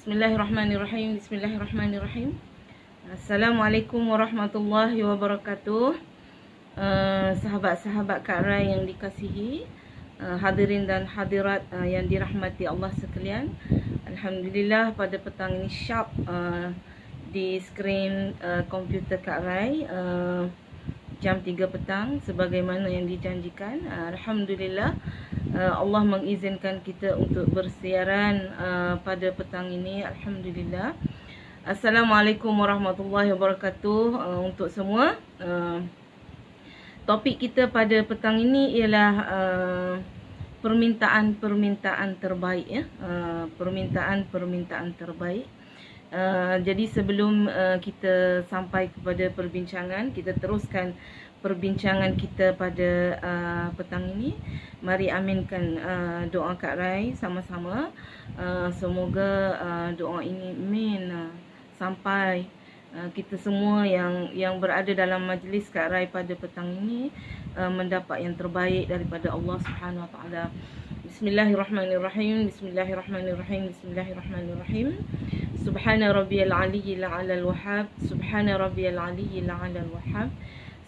Bismillahirrahmanirrahim. Bismillahirrahmanirrahim. Assalamualaikum warahmatullahi wabarakatuh. Sahabat-sahabat Kak Rai yang dikasihi, hadirin dan hadirat yang dirahmati Allah sekalian. Alhamdulillah pada petang ini sharp di skrin komputer Kak Rai jam 3 petang sebagaimana yang dijanjikan. Alhamdulillah Allah mengizinkan kita untuk bersiaran pada petang ini. Alhamdulillah. Assalamualaikum warahmatullahi wabarakatuh untuk semua. Topik kita pada petang ini ialah permintaan-permintaan terbaik ya. Permintaan-permintaan terbaik. Jadi sebelum kita sampai kepada perbincangan, kita teruskan perbincangan kita pada petang ini. Mari aminkan doa Kak Rai sama-sama. Semoga doa ini sampai kita semua yang berada dalam majlis Kak Rai pada petang ini mendapat yang terbaik daripada Allah Subhanahu Wa Taala. Bismillahirrahmanirrahim. Bismillahirrahmanirrahim. Bismillahirrahmanirrahim. Subhana rabbiyal aliyyil a'lal wahhab. Subhana rabbiyal aliyyil a'lal wahhab.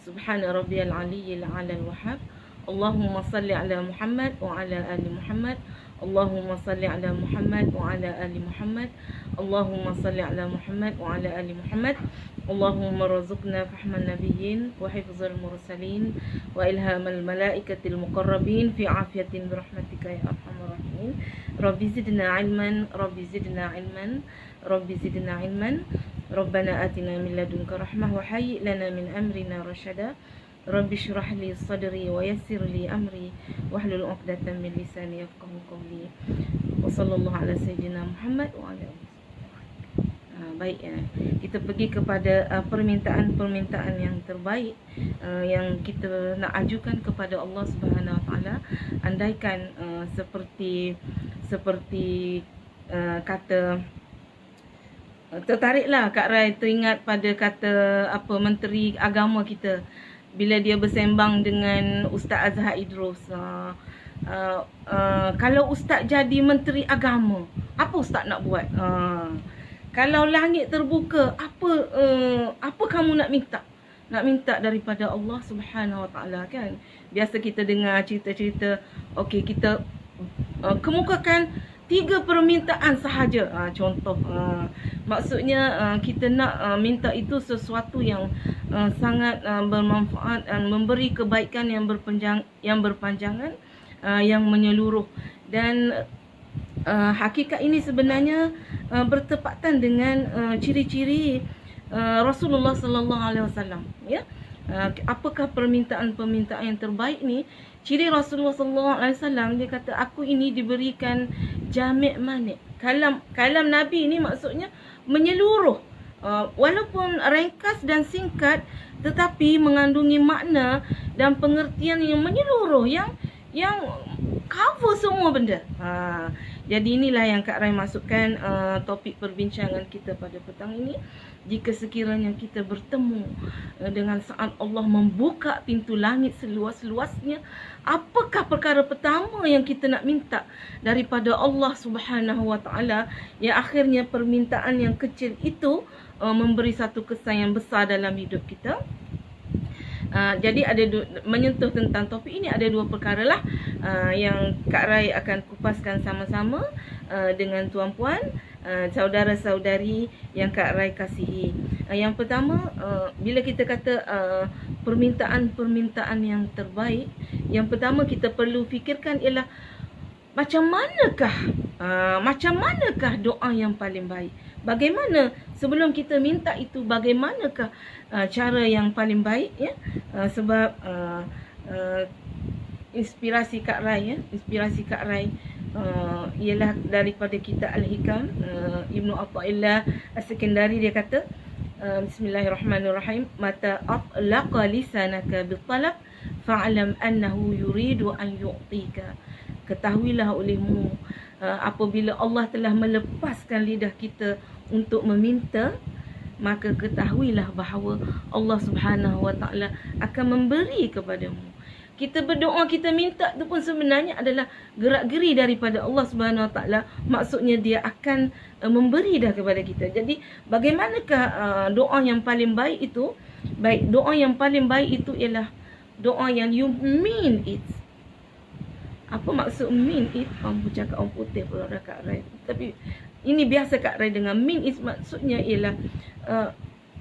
Subhana rabbiyal aliyyil a'lal wahhab. Allahumma salli ala Muhammad wa ala ali Muhammad. Allahumma salli ala Muhammad wa ala ali Muhammad. Allahumma salli ala Muhammad wa ala ali Muhammad. Allahumma razuqna fahman nabiyyin wa hifzal mursalin wa ilhamal malaikatil muqarrabin fi afiyatin birahmatika ya arhamar rahimin. Rabbi zidna ilman, Rabbi zidna ilman, Rabbi zidna ilman. Rabbana atina min ladunka rahmah wa hayyi lana min amrina rasyada. Rabbi shrah li sadri wa yassir li amri wahlul 'uqdatam min lisani yafqahu qawli. Wa sallallahu ala sayyidina Muhammad wa ala alihi. Baik ya. Kita pergi kepada permintaan-permintaan yang terbaik yang kita nak ajukan kepada Allah Subhanahu Wa Taala. Andaikan seperti kata, tertariklah Kak Rai teringat pada kata Menteri Agama kita bila dia bersembang dengan Ustaz Azhar Idrus. Kalau Ustaz jadi Menteri Agama, apa Ustaz nak buat? Kalau langit terbuka, apa kamu nak minta? Nak minta daripada Allah Subhanahu Wa Taala kan? Biasa kita dengar cerita-cerita, okey kita kemukakan 3 permintaan sahaja. Contoh, maksudnya kita nak minta itu sesuatu yang sangat bermanfaat dan memberi kebaikan yang berpanjangan, yang menyeluruh. Dan hakikat ini sebenarnya bertepatan dengan ciri-ciri Rasulullah sallallahu alaihi wasallam ya. Apakah permintaan-permintaan yang terbaik ni? Ciri Rasulullah sallallahu alaihi wasallam, dia kata aku ini diberikan jami' manik. Kalam Nabi ini maksudnya menyeluruh. Walaupun ringkas dan singkat tetapi mengandungi makna dan pengertian yang menyeluruh, yang cover semua benda. Jadi inilah yang Kak Rai masukkan topik perbincangan kita pada petang ini. Jika sekiranya kita bertemu dengan saat Allah membuka pintu langit seluas-luasnya, apakah perkara pertama yang kita nak minta daripada Allah Subhanahu Wa Taala, yang akhirnya permintaan yang kecil itu memberi satu kesan yang besar dalam hidup kita. Jadi ada menyentuh tentang topik ini, ada 2 perkara lah yang Kak Rai akan kupaskan sama-sama dengan tuan-puan, saudara-saudari yang Kak Rai kasihi. Yang pertama, bila kita kata permintaan-permintaan yang terbaik, yang pertama kita perlu fikirkan ialah macam manakah doa yang paling baik? Bagaimana sebelum kita minta itu, bagaimanakah cara yang paling baik ya? Sebab inspirasi Kak Rai ya, inspirasi Kak Rai ialah daripada kitab Al-Hikam, Ibnu Athaillah As-Sekandari. Dia kata Bismillahirrahmanirrahim, mata atlaqa lisanaka bitalab fa'lam annahu yuridu an yu'tika. Ketahuilah olehmu apabila Allah telah melepaskan lidah kita untuk meminta, maka ketahuilah bahawa Allah Subhanahu Wa Taala akan memberi kepadamu. Kita berdoa, kita minta tu pun sebenarnya adalah gerak-geri daripada Allah Subhanahu Wa Taala. Maksudnya dia akan memberi dah kepada kita. Jadi bagaimanakah doa yang paling baik itu? Baik, doa yang paling baik itu ialah doa yang you mean it. Apa maksud mean it? Kamu cakap orang putih pula dah Kak Rai. Tapi ini biasa Kak Rai dengan mean it, maksudnya ialah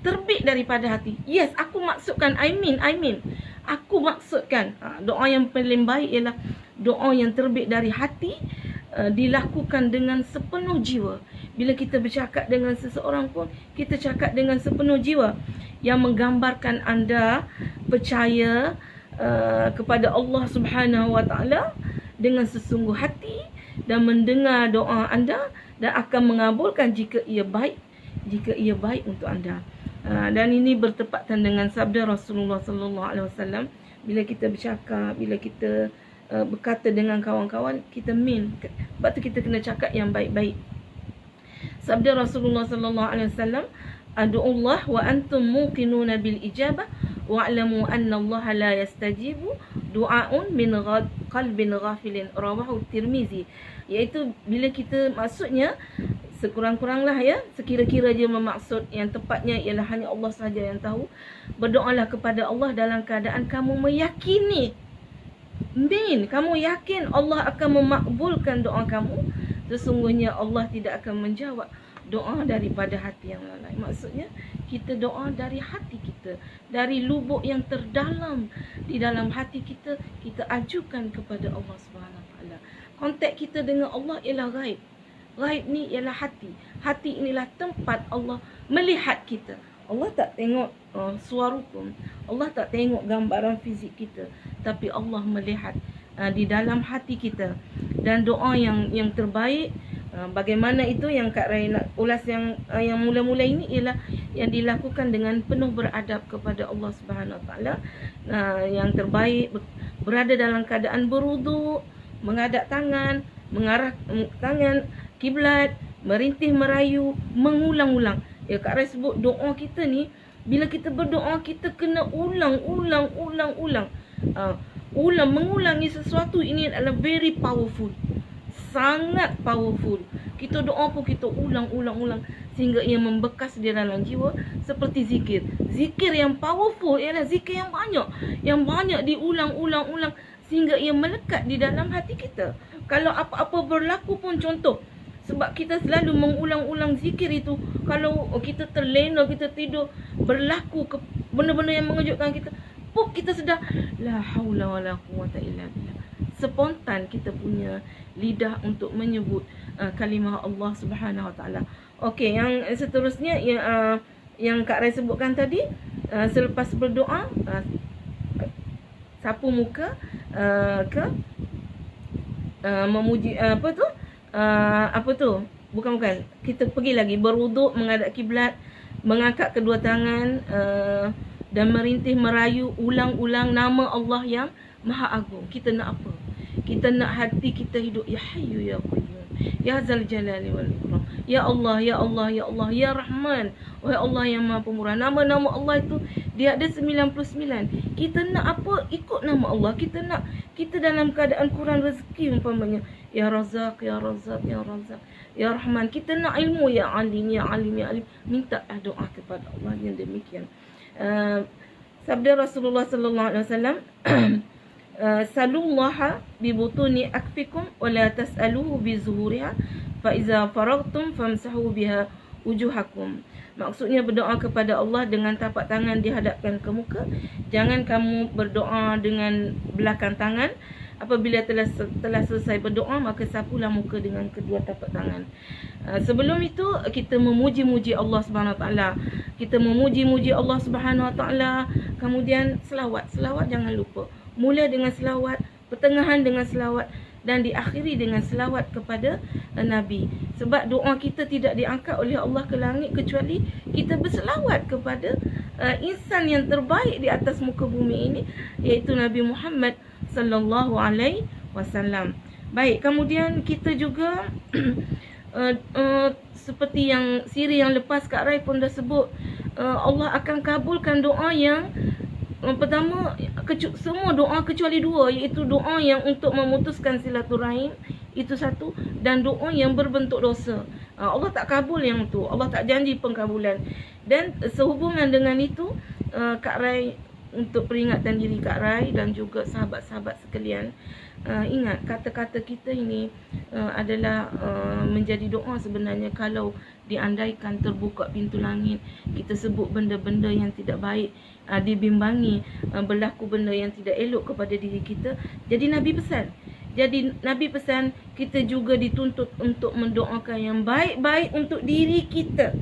terbit daripada hati. Yes, aku maksudkan, I mean. Aku maksudkan. Doa yang paling baik ialah doa yang terbit dari hati, dilakukan dengan sepenuh jiwa. Bila kita bercakap dengan seseorang pun, kita cakap dengan sepenuh jiwa, yang menggambarkan anda percaya kepada Allah Subhanahu Wa Taala dengan sesungguh hati, dan mendengar doa anda dan akan mengabulkan jika ia baik untuk anda. Dan ini bertepatan dengan sabda Rasulullah sallallahu alaihi wasallam, bila kita bercakap, bila kita berkata dengan kawan-kawan, kita mean. Sebab tu kita kena cakap yang baik-baik. Sabda Rasulullah sallallahu alaihi wasallam, "Adu'ullah wa antum muqinuna bil ijabah wa'lamu anna Allah la yastajibu du'aun min qalbin ghafilin." Rawahu Tirmizi. Iaitu bila kita, maksudnya sekurang-kuranglah ya, sekira-kira je bermaksud, yang tepatnya ialah hanya Allah sahaja yang tahu. Berdoalah kepada Allah dalam keadaan kamu meyakini, kamu yakin Allah akan memakbulkan doa kamu. Sesungguhnya Allah tidak akan menjawab doa daripada hati yang lalai. Maksudnya kita doa dari hati kita, dari lubuk yang terdalam di dalam hati kita, kita ajukan kepada Allah Subhanahu Wa Taala. Kontak kita dengan Allah ialah ghaib. Ghaib ni ialah hati. Hati inilah tempat Allah melihat kita. Allah tak tengok suara pun. Allah tak tengok gambaran fizik kita, tapi Allah melihat di dalam hati kita. Dan doa yang terbaik, bagaimana itu yang Kak Rai nak ulas yang mula-mula ini, ialah yang dilakukan dengan penuh beradab kepada Allah Subhanahu Wa Taala. Yang terbaik berada dalam keadaan berwuduk, menghadap tangan, mengarah tangan kiblat, merintih merayu, mengulang-ulang. Ya, Kak Rai sebut doa kita ni, bila kita berdoa, kita kena ulang. Mengulangi sesuatu ini adalah very powerful. Sangat powerful. Kita doa pun kita ulang sehingga ia membekas di dalam jiwa, seperti zikir. Zikir yang powerful ialah zikir yang banyak. Yang banyak diulang sehingga ia melekat di dalam hati kita. Kalau apa-apa berlaku pun, contoh, sebab kita selalu mengulang-ulang zikir itu, kalau kita terlena, kita tidur, berlaku benda-benda yang mengejutkan kita, kita sedar, la haula wala quwata illa billah. Spontan kita punya lidah untuk menyebut kalimah Allah Subhanahu Wa Taala. Okey, yang seterusnya yang Kak Rai sebutkan tadi, selepas berdoa, sapu muka memuji bukan kita pergi lagi berwuduk, menghadap kiblat, mengangkat kedua tangan, dan merintih merayu, ulang-ulang nama Allah yang Maha Agung. Kita nak apa? Kita nak hati kita hidup, ya Hayyu ya Qayyum, ya Zal Jalali wal Ikram, ya Allah, ya Allah, ya Allah, ya Rahman, wahai Allah yang Maha Pemurah. Nama-nama Allah itu dia ada 99. Kita nak apa? Ikut nama Allah. Kita dalam keadaan kurang rezeki umpamanya, ya Razak, ya Razak, ya Razak, ya Rahman. Kita nak ilmu, ya Alim, ya Alim, ya Alim. Minta doa kepada Allah yang demikian. Sabda Rasulullah sallallahu alaihi wasallam, salullaha bi butuni akfikum wa la tas'aluhu bi zuhuriha fa iza faragtum famsahu biha wujuhakum. Maksudnya berdoa kepada Allah dengan tapak tangan dihadapkan ke muka. Jangan kamu berdoa dengan belakang tangan. Apabila telah selesai berdoa, maka sapulah muka dengan kedua tapak tangan. Sebelum itu kita memuji-muji Allah Subhanahu Wa Taala. Kita memuji-muji Allah Subhanahu Wa Taala. Kemudian selawat jangan lupa. Mula dengan selawat, pertengahan dengan selawat, dan diakhiri dengan selawat kepada Nabi. Sebab doa kita tidak diangkat oleh Allah ke langit kecuali kita berselawat kepada insan yang terbaik di atas muka bumi ini, iaitu Nabi Muhammad sallallahu alaihi wasallam. Baik, kemudian kita juga seperti yang siri yang lepas Kak Rai pun dah sebut, Allah akan kabulkan doa yang pertama, semua doa kecuali dua, iaitu doa yang untuk memutuskan silaturahim, itu satu, dan doa yang berbentuk dosa. Allah tak kabul yang tu. Allah tak janji pengkabulan. Dan sehubungan dengan itu, Kak Rai, untuk peringatan diri Kak Rai dan juga sahabat-sahabat sekalian, ingat kata-kata kita ini adalah menjadi doa sebenarnya. Kalau diandaikan terbuka pintu langit, kita sebut benda-benda yang tidak baik, dibimbangi berlaku benda yang tidak elok kepada diri kita. Jadi Nabi pesan kita juga dituntut untuk mendoakan yang baik-baik untuk diri kita,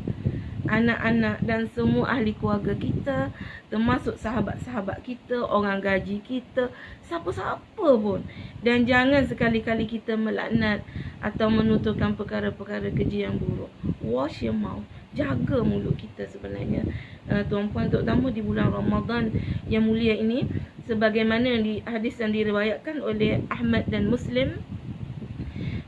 anak-anak dan semua ahli keluarga kita, termasuk sahabat-sahabat kita, orang gaji kita, siapa-siapa pun. Dan jangan sekali-kali kita melaknat atau menuturkan perkara-perkara keji yang buruk. Wash your mouth. Jaga mulut kita sebenarnya, tuan-puan, terutama di bulan Ramadan yang mulia ini. Sebagaimana di hadis yang diriwayatkan oleh Ahmad dan Muslim,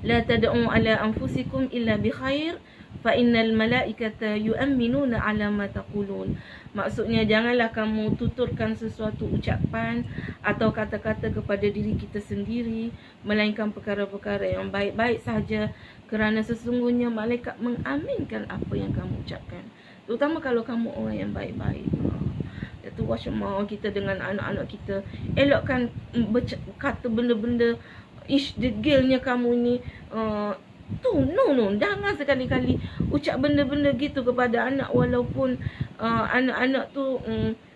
la tad'u ala anfusikum illa bi khair fa innal malaikata yu'minuna ala ma taqulun. Maksudnya, janganlah kamu tuturkan sesuatu ucapan atau kata-kata kepada diri kita sendiri, melainkan perkara-perkara yang baik-baik sahaja, kerana sesungguhnya malaikat mengaminkan apa yang kamu ucapkan, terutama kalau kamu orang yang baik-baik. Itu wash mouth kita dengan anak-anak kita. Elokkan kata benda-benda ish degilnya kamu ni, no, jangan sekali-kali ucap benda-benda gitu kepada anak. Walaupun anak-anak tu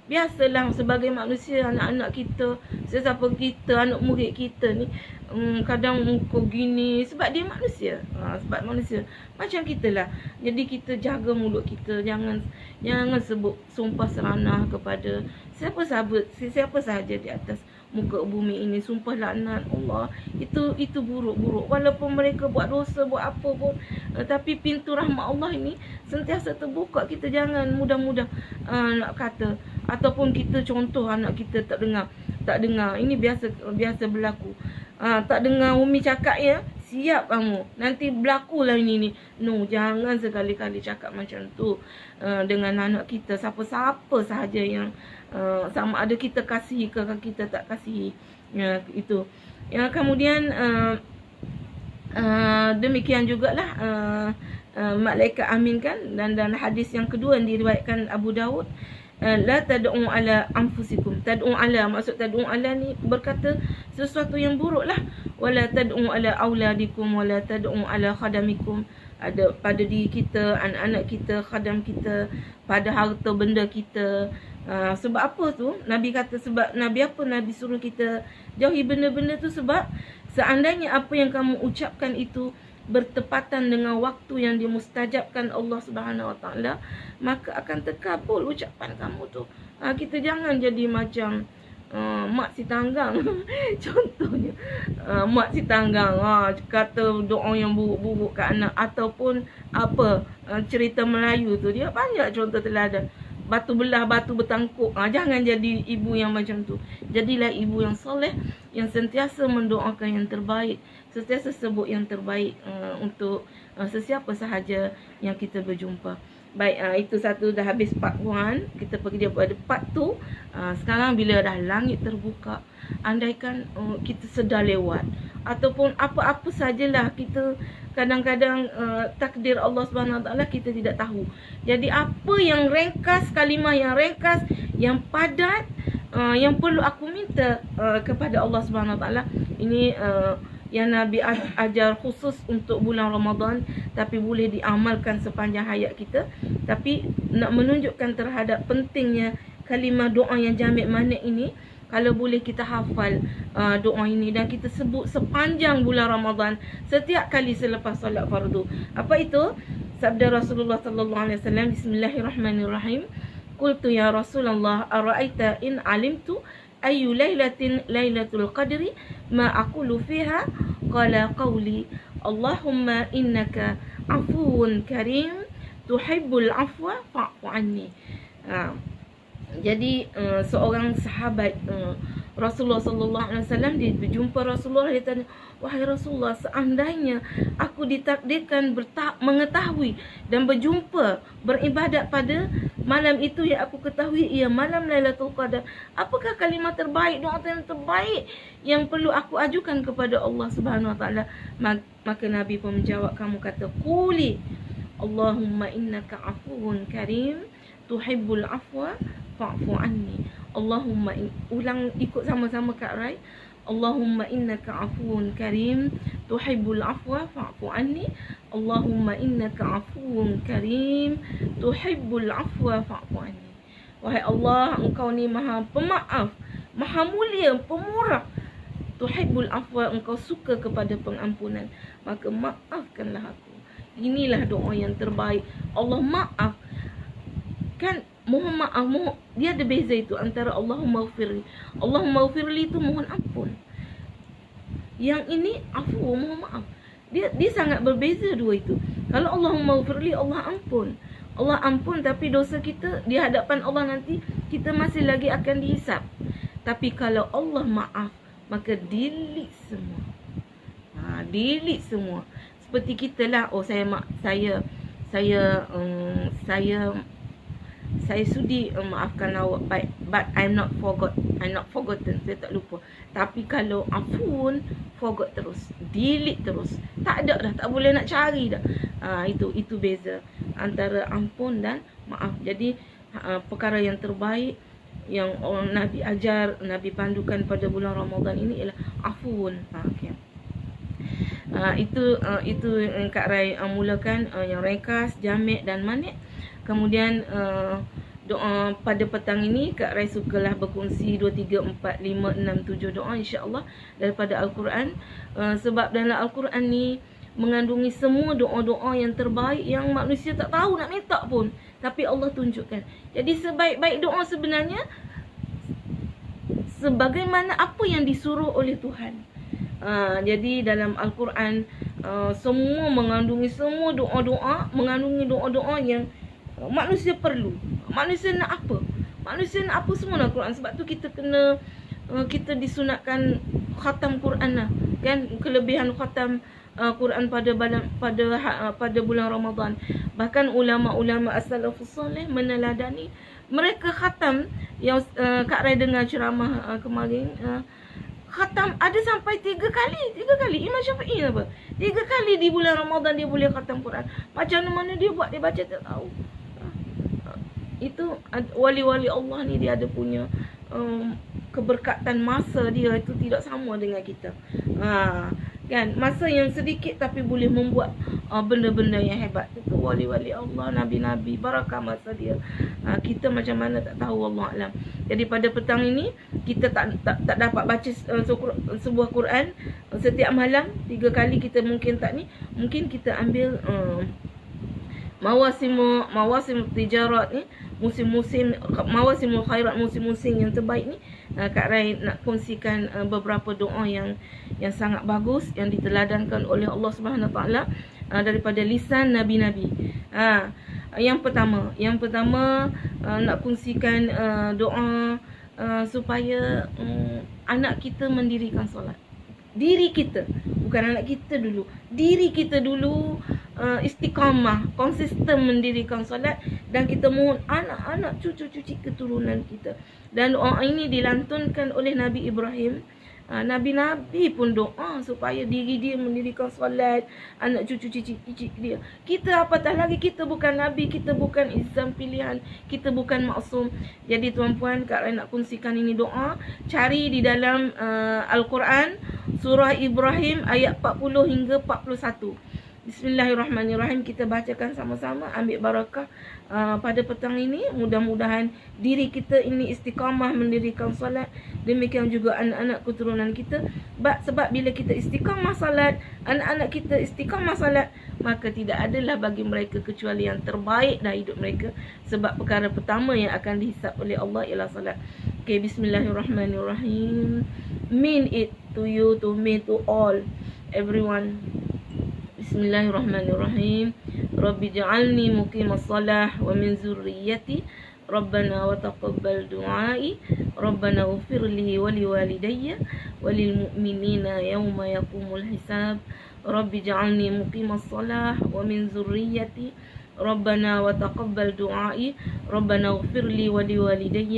biasalah, sebagai manusia, anak-anak kita, sesiapa kita, anak murid kita ni kadang kau gini sebab dia manusia, sebab manusia macam kita lah. Jadi kita jaga mulut kita, jangan sebut sumpah seranah kepada siapa sahaja di atas muka bumi ini. Sumpah laknat Allah itu buruk-buruk, walaupun mereka buat dosa, buat apa pun, tapi pintu rahmat Allah ini sentiasa terbuka. Kita jangan mudah-mudah nak kata, ataupun kita contoh anak kita tak dengar. Ini biasa berlaku. Tak dengar Umi cakap, ya, siap kamu, nanti berlakulah ini. No, jangan sekali-kali cakap macam tu dengan anak kita, siapa-siapa sahaja yang sama ada kita kasihi ke kita tak kasihi. Itu. Kemudian demikian jugalah malaikat aminkan. Dan hadis yang kedua yang diriwayatkan Abu Daud, la tad'u ala anfusikum. Tad'u ala, maksud tad'u ala ni berkata sesuatu yang buruk lah. Wala tad'u ala auladikum, wala tad'u ala khadamikum. Ada pada diri kita, anak-anak kita, khadam kita, pada harta benda kita. Sebab apa tu? Nabi kata, sebab Nabi suruh kita jauhi benda-benda tu, sebab seandainya apa yang kamu ucapkan itu bertepatan dengan waktu yang dimustajabkan Allah Subhanahu Wa Taala, maka akan terkabul ucapan kamu tu. Kita jangan jadi macam mak si tanggang. Contohnya mak si tanggang kata doa yang buruk-buruk ke anak, ataupun apa cerita Melayu tu, dia banyak contoh teladan. Batu belah, batu bertangkuk. Jangan jadi ibu yang macam tu. Jadilah ibu yang soleh, yang sentiasa mendoakan yang terbaik, sentiasa sebut yang terbaik untuk sesiapa sahaja yang kita berjumpa. Baik, itu satu dah habis part 1. Kita pergi pada part 2. Sekarang bila dah langit terbuka, andaikan kita sedar lewat, ataupun apa-apa sajalah, kita kadang-kadang takdir Allah Subhanahu Wa Taala kita tidak tahu. Jadi apa yang ringkas, kalimah yang ringkas, yang padat, yang perlu aku minta kepada Allah Subhanahu Wa Taala ini, yang Nabi ajar khusus untuk bulan Ramadan, tapi boleh diamalkan sepanjang hayat kita. Tapi nak menunjukkan terhadap pentingnya kalimah doa yang jamik manik ini, kalau boleh kita hafal doa ini dan kita sebut sepanjang bulan Ramadan, setiap kali selepas solat fardu. Apa itu? Sabda Rasulullah sallallahu alaihi wasallam, Bismillahirrahmanirrahim. Qultu ya Rasulullah, ara'aita in alimtu ayu lailatul qadri ma aqulu fiha? Qala qawli Allahumma innaka afuwun karim tuhibbul afwa fa'fu anni. Jadi seorang sahabat Rasulullah sallallahu alaihi wasallam, dia berjumpa Rasulullah, dia tanya, "Wahai Rasulullah, seandainya aku ditakdirkan mengetahui dan berjumpa beribadat pada malam itu yang aku ketahui ia malam Lailatul Qadar, apakah kalimah terbaik, doa yang terbaik yang perlu aku ajukan kepada Allah Subhanahu wa taala?" Maka Nabi pun menjawab, kamu kata, "Quli Allahumma innaka afuwun karim tuhibbul afwa fa'fu anni." Allahumma ulang, ikut sama-sama Kak Rai. Allahumma innaka afuwun karim tuhibbul afwa fa'fu anni. Allahumma innaka afuwun karim tuhibbul afwa fa'fu anni. Wahai Allah, engkau ni maha pemaaf, maha mulia, pemurah. Tuhibbul afwa, engkau suka kepada pengampunan, maka maafkanlah aku. Inilah doa yang terbaik. Allah maaf. Kan mohon maaf, dia ada beza itu antara Allahumma ghfirli. Allahumma ghfirli itu mohon ampun. Yang ini afu, mohon maaf. Dia sangat berbeza dua itu. Kalau Allahumma ghfirli, Allah ampun. Allah ampun, tapi dosa kita di hadapan Allah nanti kita masih lagi akan dihisap. Tapi kalau Allah maaf, maka delete semua. Delete semua. Seperti kita lah, oh saya sudi maafkan awak, but I'm not forgotten, saya tak lupa. Tapi kalau afun, forgot terus, delete terus, tak ada dah, tak boleh nak cari dah. Itu beza antara ampun dan maaf. Jadi perkara yang terbaik yang Nabi ajar, Nabi pandukan pada bulan Ramadan ini ialah afun. Okay. Itu Kak Rai mulakan yang ringkas, jamek dan manik. Kemudian doa pada petang ini Kak Rai sukalah berkongsi 2, 3, 4, 5, 6, 7 doa insya-Allah daripada Al-Quran. Sebab dalam Al-Quran ni mengandungi semua doa-doa yang terbaik yang manusia tak tahu nak minta pun, tapi Allah tunjukkan. Jadi sebaik-baik doa sebenarnya sebagaimana apa yang disuruh oleh Tuhan. Jadi dalam Al-Quran semua mengandungi semua doa-doa, mengandungi doa-doa yang manusia perlu. Manusia nak apa? Manusia nak apa semua dalam Al-Quran. Sebab tu kita disunatkan khatam Quran lah, kan? Kelebihan khatam Quran pada bulan Ramadan. Bahkan ulama-ulama as-salafus soleh meneladani, mereka khatam yang Kak Rai dengar ceramah kemarin, khatam ada sampai 3 kali. Imam Syafi'i apa? 3 kali di bulan Ramadan dia boleh khatam Quran. Macam mana dia buat, dia baca tak tahu. Itu wali-wali Allah ni dia ada punya keberkatan masa dia itu tidak sama dengan kita. Kan, masa yang sedikit tapi boleh membuat benda-benda yang hebat. Itu wali-wali Allah, nabi-nabi, barakah masa dia. Kita macam mana tak tahu, Allah alam. Jadi pada petang ini kita tak dapat baca sebuah Quran setiap malam 3 kali, kita mungkin tak ni. Mungkin kita ambil mawasim tijarat ni, musim-musim mawasimul khairat, musim-musim yang terbaik ni. Kak Rai nak kongsikan beberapa doa yang sangat bagus yang diteladankan oleh Allah Subhanahu taala daripada lisan nabi-nabi. Yang pertama nak kongsikan doa supaya anak kita mendirikan solat. Diri kita, bukan anak kita dulu. Diri kita dulu istiqamah, konsisten mendirikan solat, dan kita mohon anak-anak, cucu-cucu keturunan kita. Dan doa ini dilantunkan oleh Nabi Ibrahim. Nabi-nabi pun doa supaya diri dia mendirikan solat, anak cucu-cucu dia. Kita apatah lagi, kita bukan Nabi, kita bukan insan pilihan, kita bukan maksum. Jadi tuan-puan, Kak Rai nak kongsikan ini doa. Cari di dalam Al-Quran, surah Ibrahim ayat 40 hingga 41. Bismillahirrahmanirrahim. Kita bacakan sama-sama, ambil barakah pada petang ini. Mudah-mudahan diri kita ini istiqamah mendirikan solat. Demikian juga anak-anak keturunan kita. Sebab bila kita istiqamah solat, anak-anak kita istiqamah solat, maka tidak adalah bagi mereka kecuali yang terbaik dalam hidup mereka. Sebab perkara pertama yang akan dihisap oleh Allah ialah solat. Okay, bismillahirrahmanirrahim. Mean it to you, to me, to all, everyone. Bismillahirrahmanirrahim. Rabbi ja'alni muqimas salah wa min zurriyyati ربنا وتقبل دعائي ربنا اغفر لي ولوالدي وللمؤمنين يوم يقوم الحساب رب اجعلني مقيم الصلاة ومن ذريتي ربنا وتقبل دعائي ربنا اغفر لي ولوالدي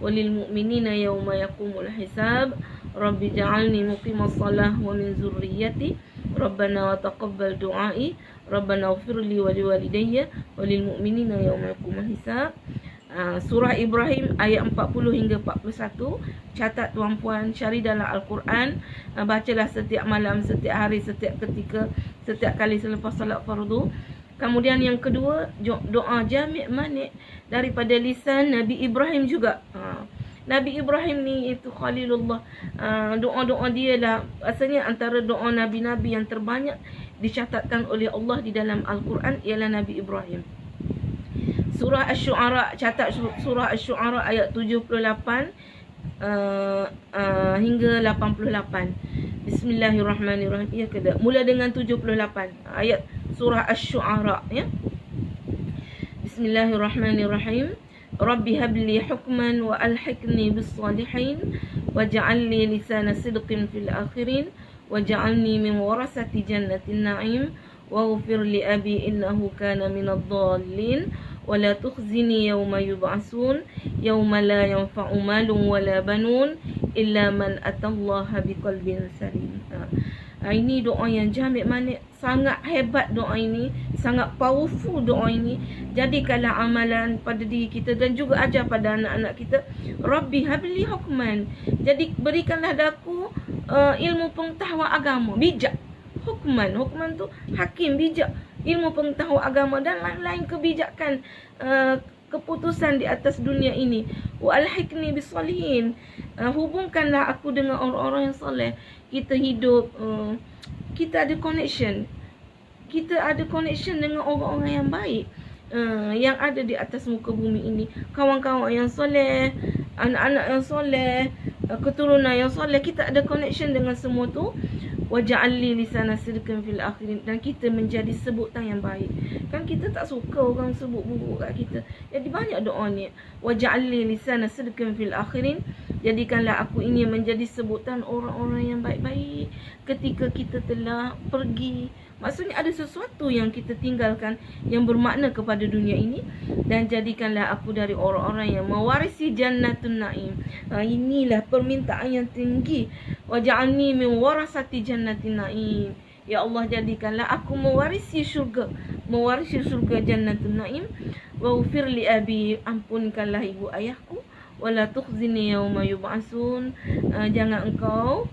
وللمؤمنين يوم يقوم الحساب رب اجعلني مقيم الصلاة ومن ذريتي ربنا وتقبل دعائي ربنا اغفر لي ولوالدي وللمؤمنين يوم يقوم الحساب. Surah Ibrahim ayat 40 hingga 41. Catat tuan-puan, cari dalam Al-Quran, bacalah setiap malam, setiap hari, setiap ketika, setiap kali selepas salat fardu. Kemudian yang kedua, doa jami' manik daripada lisan Nabi Ibrahim juga. Nabi Ibrahim ni itu Khalilullah. Doa-doa dia lah asalnya antara doa Nabi-Nabi yang terbanyak dicatatkan oleh Allah di dalam Al-Quran ialah Nabi Ibrahim. Surah Asy-Syu'ara, catat surah Asy-Syu'ara ayat 78 hingga 88. Bismillahirrahmanirrahim. Ya ke tak? Mula dengan 78 ayat surah Asy-Syu'ara ya. Bismillahirrahmanirrahim. Rabbi habli hukman wa alhiqni bis salihin waj'alni lisana sidqin fil akhirin waj'alni min warasati jannatin na'im waghfir li abi innahu kana minadh dhallin wala tukhzini yawma yub'asun yawma la yanfa'u malun wala banun illa man atallaha biqalbin salim. Ini doa yang jami' manik, sangat hebat doa ini, sangat powerful doa ini. Jadikanlah amalan pada diri kita dan juga ajar pada anak-anak kita. Rabbi habli hukman. Jadi berikanlah daku ilmu pengetahuan agama, bijak. Hukman tu hakim, bijak, ilmu pengetahuan agama dan lain-lain kebijakan keputusan di atas dunia ini. Wa alhiqni bisalihin. Hubungkanlah aku dengan orang-orang yang soleh. Kita hidup, kita ada connection. Kita ada connection dengan orang-orang yang baik, yang ada di atas muka bumi ini. Kawan-kawan yang soleh, anak-anak yang soleh, keturunan yang soleh. Kita ada connection dengan semua tu. Waja'alli lisana sidqin fil akhirin. Dan kita menjadi sebutan yang baik. Kan kita tak suka orang sebut buruk kat kita. Jadi banyak doa ni. Waja'alli lisana sidqin fil akhirin. Jadikanlah aku ini menjadi sebutan orang-orang yang baik-baik ketika kita telah pergi. Maksudnya ada sesuatu yang kita tinggalkan yang bermakna kepada dunia ini. Dan jadikanlah aku dari orang-orang yang mewarisi jannatun na'im. Inilah permintaan yang tinggi. Waj'alni min warasati jannatin na'im. Ya Allah, jadikanlah aku mewarisi syurga. Mewarisi syurga jannatun na'im. Waghfir li abi. Ampunkanlah ibu ayahku. Wala tukhzini yawma yub'asun. Jangan engkau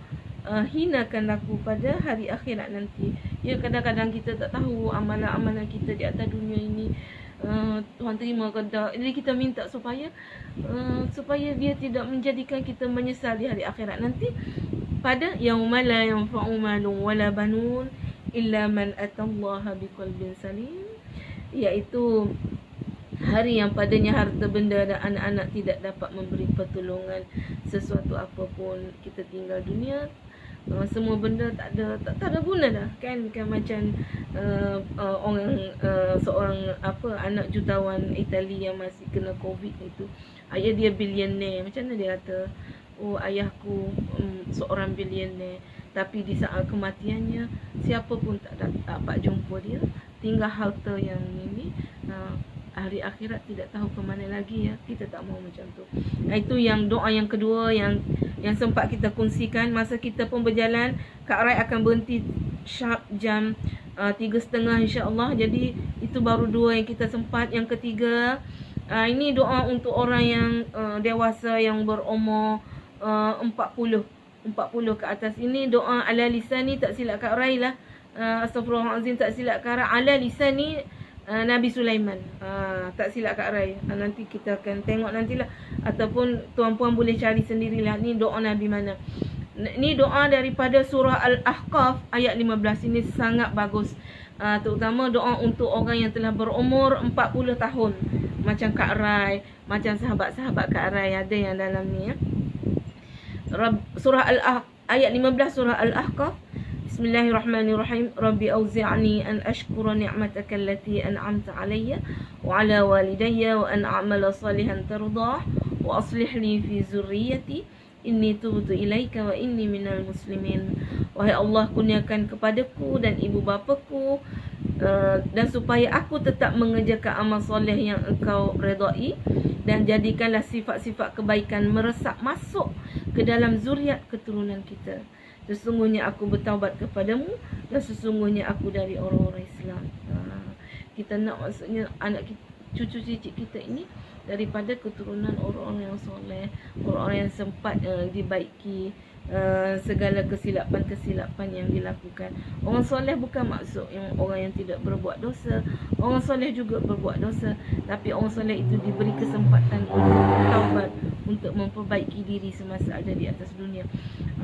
hinakan aku pada hari akhirat nanti. Ya, kadang-kadang kita tak tahu amalan-amalan kita di atas dunia ini Tuhan terima ke tak. Jadi kita minta supaya dia tidak menjadikan kita menyesal di hari akhirat nanti. Pada yauma la yanfa'u malun wala banun illa man atallaha biqalbin salim, iaitu hari yang padanya harta benda dan anak-anak tidak dapat memberi pertolongan sesuatu apapun. Kita tinggal dunia, semua benda tak ada guna dah kan macam seorang anak jutawan Itali yang masih kena COVID itu, ayah dia bilioner. Macam mana dia kata, oh ayahku seorang bilioner, tapi di saat kematiannya siapa pun tak dapat jumpa dia, tinggal harta yang ini. Hari akhirat tidak tahu ke mana lagi ya. Kita tak mau macam tu. Itu yang doa yang kedua yang sempat kita kongsikan. Masa kita pun berjalan, Kak Rai akan berhenti sharp jam 3.30 insya-Allah. Jadi itu baru dua yang kita sempat. Yang ketiga, ini doa untuk orang yang dewasa yang berumur 40 ke atas. Ini doa ala lisani, tak silap Kak Rai lah. Astaghfirullahalazim, tak silap Kak Rai. Ala lisani Nabi Sulaiman, tak silap Kak Rai. Nanti kita akan tengok nantilah, ataupun tuan-puan boleh cari sendirilah ni doa Nabi mana. Ni doa daripada surah Al-Ahqaf ayat 15. Ini sangat bagus, terutama doa untuk orang yang telah berumur 40 tahun macam Kak Rai, macam sahabat-sahabat Kak Rai, ada yang dalam ni ya. Surah ayat 15 surah Al-Ahqaf. Bismillahirrahmanirrahim. Rabbi auzi'ni an ashkura ni'mataka allati an'amta alayya wa ala walidayya wa an a'mala salihan tardah wa aslih li fi zurriyyati inni tubtu ilaika wa inni minal muslimin. Wahai Allah, kurniakan kepadaku dan ibu bapaku dan supaya aku tetap mengerjakan amal soleh yang engkau redai, dan jadikanlah sifat-sifat kebaikan meresap masuk ke dalam zuriat keturunan kita. Sesungguhnya aku bertaubat kepadamu dan sesungguhnya aku dari orang-orang Islam. Kita nak, maksudnya anak kita, cucu cicit kita ini daripada keturunan orang-orang yang soleh, orang-orang yang sempat dibaiki segala kesilapan-kesilapan yang dilakukan. Orang soleh bukan maksud yang orang yang tidak berbuat dosa. Orang soleh juga berbuat dosa, tapi orang soleh itu diberi kesempatan untuk bertaubat, untuk memperbaiki diri semasa ada di atas dunia.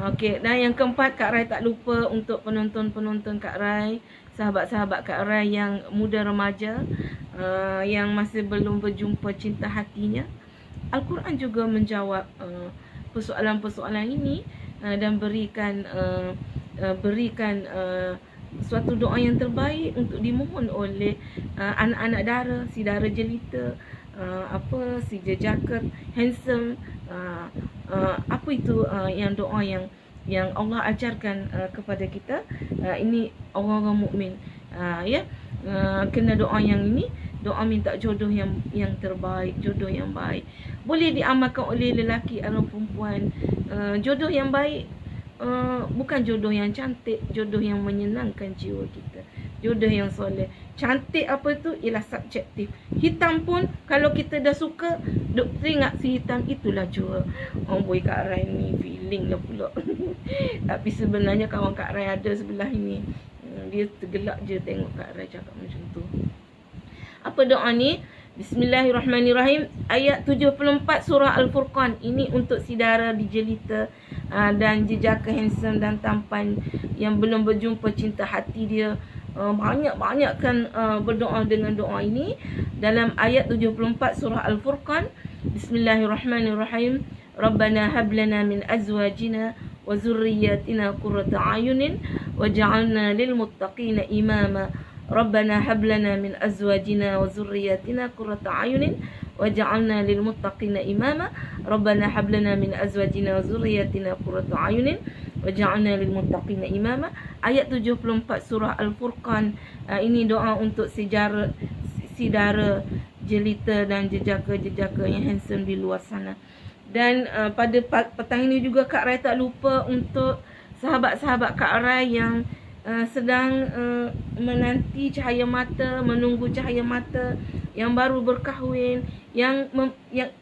Okey, dan yang keempat, Kak Rai tak lupa untuk penonton-penonton Kak Rai, sahabat-sahabat Kak Rai yang muda remaja, yang masih belum berjumpa cinta hatinya. Al-Quran juga menjawab persoalan-persoalan ini dan berikan suatu doa yang terbaik untuk dimohon oleh anak-anak dara, si dara jelita, si jejaka handsome, apa itu yang doa yang Allah ajarkan kepada kita. Ini orang-orang mukmin, ya, kena doa yang ini, doa minta jodoh yang terbaik, jodoh yang baik. Boleh diamalkan oleh lelaki atau perempuan. Jodoh yang baik bukan jodoh yang cantik, jodoh yang menyenangkan jiwa kita, jodoh yang soleh. Cantik apa tu ialah subjektif. Hitam pun kalau kita dah suka, duk teringat si hitam, itulah jua. Boy, Kak Rai ni feeling lah pula. Tapi sebenarnya kawan Kak Rai ada sebelah ini. Dia tergelak je tengok Kak Rai cakap macam tu. Apa doa ni? Bismillahirrahmanirrahim. Ayat 74 surah Al-Furqan. Ini untuk si dara dijelita dan jejaka handsome dan tampan yang belum berjumpa cinta hati dia. Banyak-banyakkan berdoa dengan doa ini. Dalam ayat 74 surah Al-Furqan, Bismillahirrahmanirrahim. Rabbana hablana min azwajina wa zurriyatina qurrata ayunin waj'alna lil muttaqina imama. Rabbana hablana min azwajina wa zurriyatina qurrata ayunin waj'alna lil muttaqina imama. Rabbana hablana min azwajina wa zurriyatina qurrata ayunin waj'alna lil muttaqina imama. Ayat 74 surah Al-Furqan. Ini doa untuk si dara jelita dan jejaka-jejaka yang handsome di luar sana. Dan pada petang ini juga Kak Rai tak lupa untuk sahabat-sahabat Kak Rai yang sedang menanti cahaya mata, menunggu cahaya mata, yang baru berkahwin, yang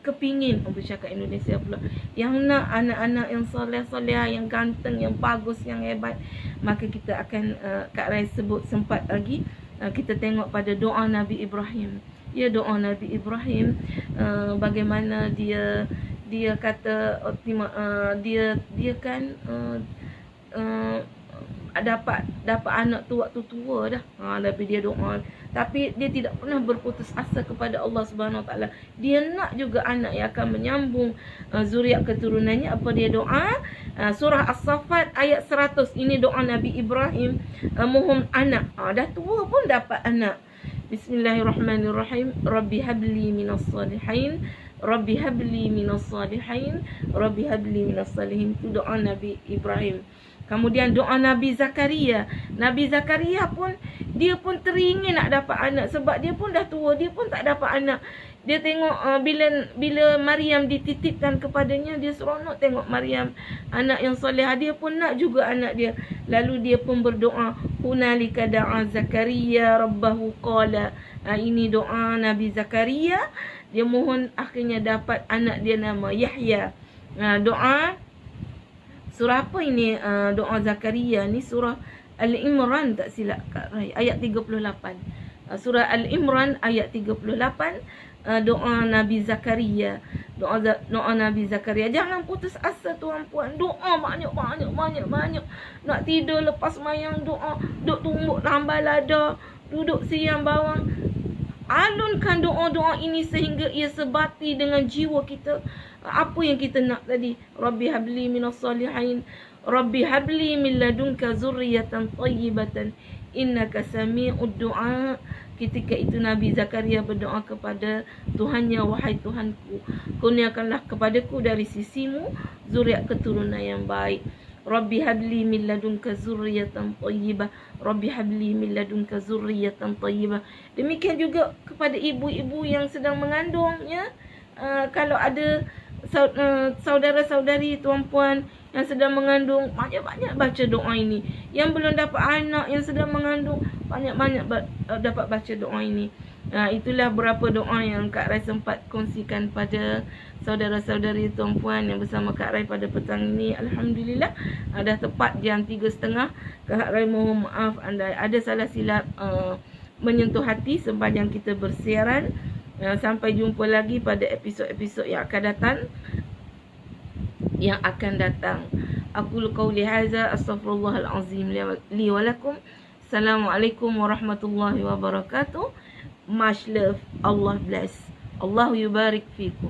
kepingin, bercakap Indonesia pula, yang nak anak-anak yang soleh-soleh, yang ganteng, yang bagus, yang hebat. Maka kita akan, Kak Rai sebut sempat lagi, kita tengok pada doa Nabi Ibrahim. Ya, doa Nabi Ibrahim, bagaimana dia kata, dia kan dapat anak tu waktu tua dah. Tapi dia doa, tapi dia tidak pernah berputus asa kepada Allah Subhanahu Wa Taala. Dia nak juga anak yang akan menyambung zuriat keturunannya. Apa dia doa? Surah As-Saffat ayat 100. Ini doa Nabi Ibrahim, mohon anak. Dah tua pun dapat anak. Bismillahirrahmanirrahim. Rabbi habli minas salihin, Rabbi habli minas salihin, Rabbi habli minas salihin. Itu doa Nabi Ibrahim. Kemudian doa Nabi Zakaria. Nabi Zakaria pun, dia pun teringin nak dapat anak, sebab dia pun dah tua, dia pun tak dapat anak. Dia tengok bila Maryam dititipkan kepadanya, dia seronok tengok Maryam anak yang solehah, dia pun nak juga anak dia. Lalu dia pun berdoa, hunalika da'a Zakaria rabbahu qala. Ini doa Nabi Zakaria, dia mohon akhirnya dapat anak dia nama Yahya. Doa surah apa ini? Doa Zakaria ni surah Al-Imran tak silap Kak Rai, ayat 38. Surah Al-Imran ayat 38. Doa Nabi Zakaria. Doa Nabi Zakaria. Jangan putus asa tuan-puan. Doa banyak. Nak tidur lepas mayang doa, duk tumbuk lambai lada, duduk siang bawang. Alunkan doa-doa ini sehingga ia sebati dengan jiwa kita. Apa yang kita nak tadi? Rabbi habli minas salihin, Rabbi habli min ladunka zurriyatan tayyibatan innaka sami'ud du'a. Ketika itu Nabi Zakaria berdoa kepada Tuhannya, wahai Tuhanku, kurniakanlah kepadaku dari sisimu zuriat keturunan yang baik. Rabbi habli min ladunka zurriyatan tayyibah. Rabbi habli min ladunka zurriyatan tayyibah. Demikian juga kepada ibu-ibu yang sedang mengandung, ya. Kalau ada saudara-saudari, tuan-puan yang sedang mengandung, banyak-banyak baca doa ini. Yang belum dapat anak, yang sedang mengandung, banyak-banyak dapat baca doa ini. Itulah beberapa doa yang Kak Rai sempat kongsikan pada saudara-saudari, tuan-puan yang bersama Kak Rai pada petang ini. Alhamdulillah, dah tepat jam 3.30. Kak Rai mohon maaf anda ada salah silap menyentuh hati sepanjang kita bersiaran. Sampai jumpa lagi pada episod-episod yang akan datang. Aqulu qawli hadza astaghfirullahal azim li wa lakum. Assalamualaikum warahmatullahi wabarakatuh. Much love. Allah bless. Allahu yubarik fikum.